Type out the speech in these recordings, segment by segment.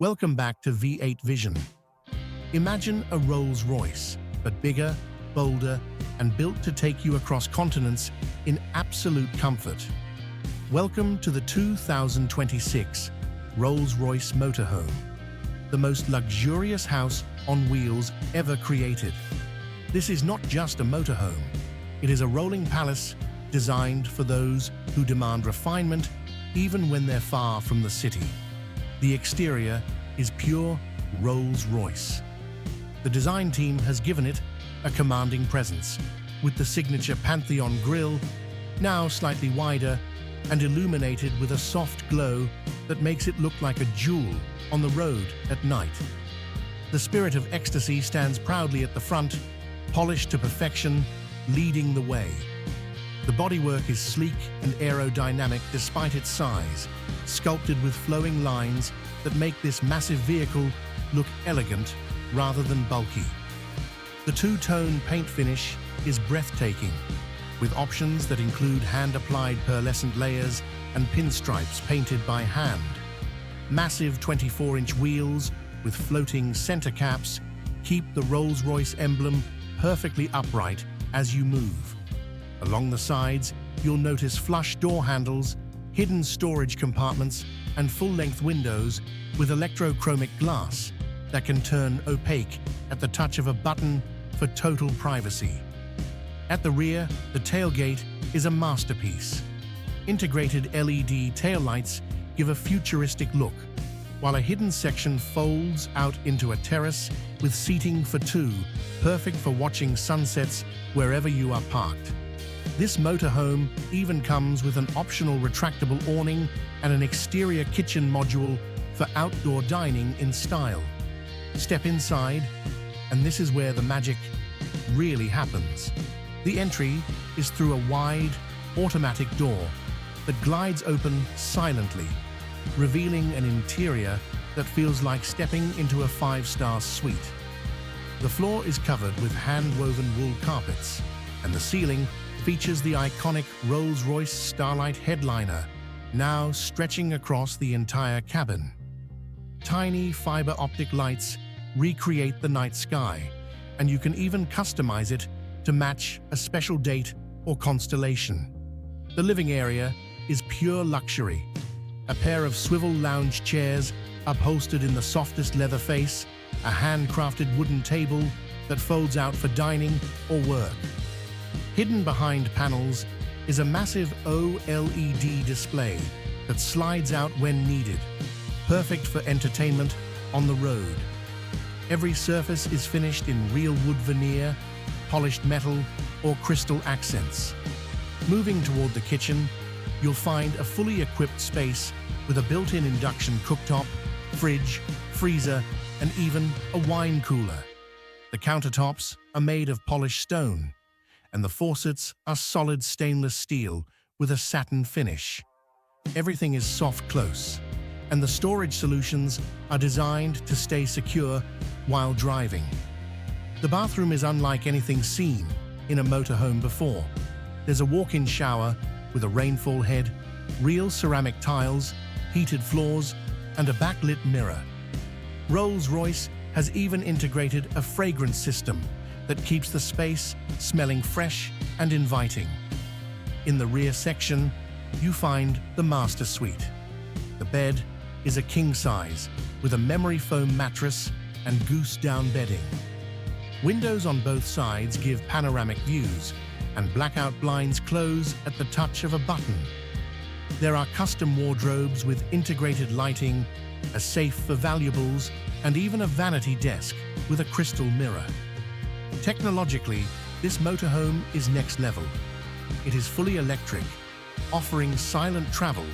Welcome back to V8 Vision. Imagine a Rolls-Royce, but bigger, bolder, and built to take you across continents in absolute comfort. Welcome to the 2026 Rolls-Royce Motorhome, the most luxurious house on wheels ever created. This is not just a motorhome, it is a rolling palace designed for those who demand refinement even when they're far from the city. The exterior is pure Rolls-Royce. The design team has given it a commanding presence, with the signature Pantheon grille, now slightly wider and illuminated with a soft glow that makes it look like a jewel on the road at night. The spirit of ecstasy stands proudly at the front, polished to perfection, leading the way. The bodywork is sleek and aerodynamic despite its size, sculpted with flowing lines that make this massive vehicle look elegant rather than bulky. The two-tone paint finish is breathtaking, with options that include hand-applied pearlescent layers and pinstripes painted by hand. Massive 24-inch wheels with floating center caps keep the Rolls-Royce emblem perfectly upright as you move. Along the sides, you'll notice flush door handles, hidden storage compartments, and full-length windows with electrochromic glass that can turn opaque at the touch of a button for total privacy. At the rear, the tailgate is a masterpiece. Integrated LED taillights give a futuristic look, while a hidden section folds out into a terrace with seating for two, perfect for watching sunsets wherever you are parked. This motorhome even comes with an optional retractable awning and an exterior kitchen module for outdoor dining in style. Step inside, and this is where the magic really happens. The entry is through a wide, automatic door that glides open silently, revealing an interior that feels like stepping into a five-star suite. The floor is covered with hand-woven wool carpets, and the ceiling features the iconic Rolls-Royce Starlight headliner, now stretching across the entire cabin. Tiny fiber optic lights recreate the night sky, and you can even customize it to match a special date or constellation. The living area is pure luxury. A pair of swivel lounge chairs upholstered in the softest leather face, a handcrafted wooden table that folds out for dining or work. Hidden behind panels is a massive OLED display that slides out when needed, perfect for entertainment on the road. Every surface is finished in real wood veneer, polished metal, or crystal accents. Moving toward the kitchen, you'll find a fully equipped space with a built-in induction cooktop, fridge, freezer, and even a wine cooler. The countertops are made of polished stone, and the faucets are solid stainless steel with a satin finish. Everything is soft close, and the storage solutions are designed to stay secure while driving. The bathroom is unlike anything seen in a motorhome before. There's a walk-in shower with a rainfall head, real ceramic tiles, heated floors, and a backlit mirror. Rolls-Royce has even integrated a fragrance system that keeps the space smelling fresh and inviting. In the rear section, you find the master suite. The bed is a king size with a memory foam mattress and goose-down bedding. Windows on both sides give panoramic views, and blackout blinds close at the touch of a button. There are custom wardrobes with integrated lighting, a safe for valuables, and even a vanity desk with a crystal mirror. Technologically, this motorhome is next level. It is fully electric, offering silent travel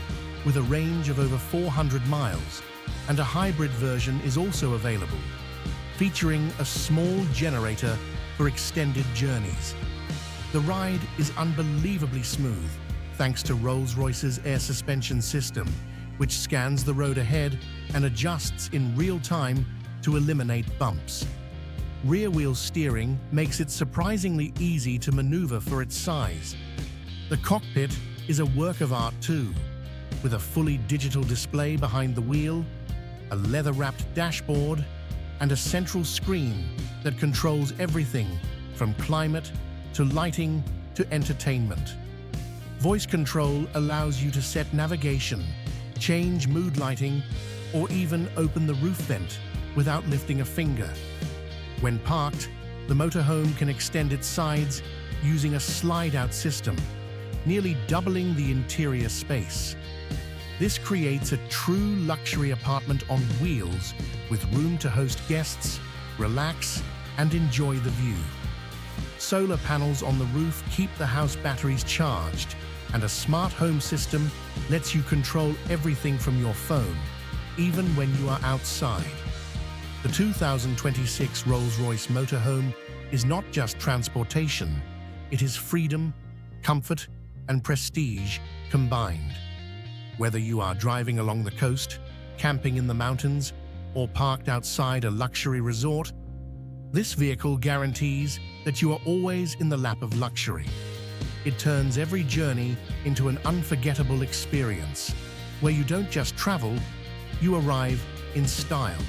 with a range of over 400 miles, and a hybrid version is also available, featuring a small generator for extended journeys. The ride is unbelievably smooth, thanks to Rolls-Royce's air suspension system, which scans the road ahead and adjusts in real time to eliminate bumps. Rear-wheel steering makes it surprisingly easy to maneuver for its size. The cockpit is a work of art too, with a fully digital display behind the wheel, a leather-wrapped dashboard, and a central screen that controls everything from climate to lighting to entertainment. Voice control allows you to set navigation, change mood lighting, or even open the roof vent without lifting a finger. When parked, the motorhome can extend its sides using a slide-out system, nearly doubling the interior space. This creates a true luxury apartment on wheels with room to host guests, relax, and enjoy the view. Solar panels on the roof keep the house batteries charged, and a smart home system lets you control everything from your phone, even when you are outside. The 2026 Rolls-Royce Motorhome is not just transportation, it is freedom, comfort, and prestige combined. Whether you are driving along the coast, camping in the mountains, or parked outside a luxury resort, this vehicle guarantees that you are always in the lap of luxury. It turns every journey into an unforgettable experience, where you don't just travel, you arrive in style.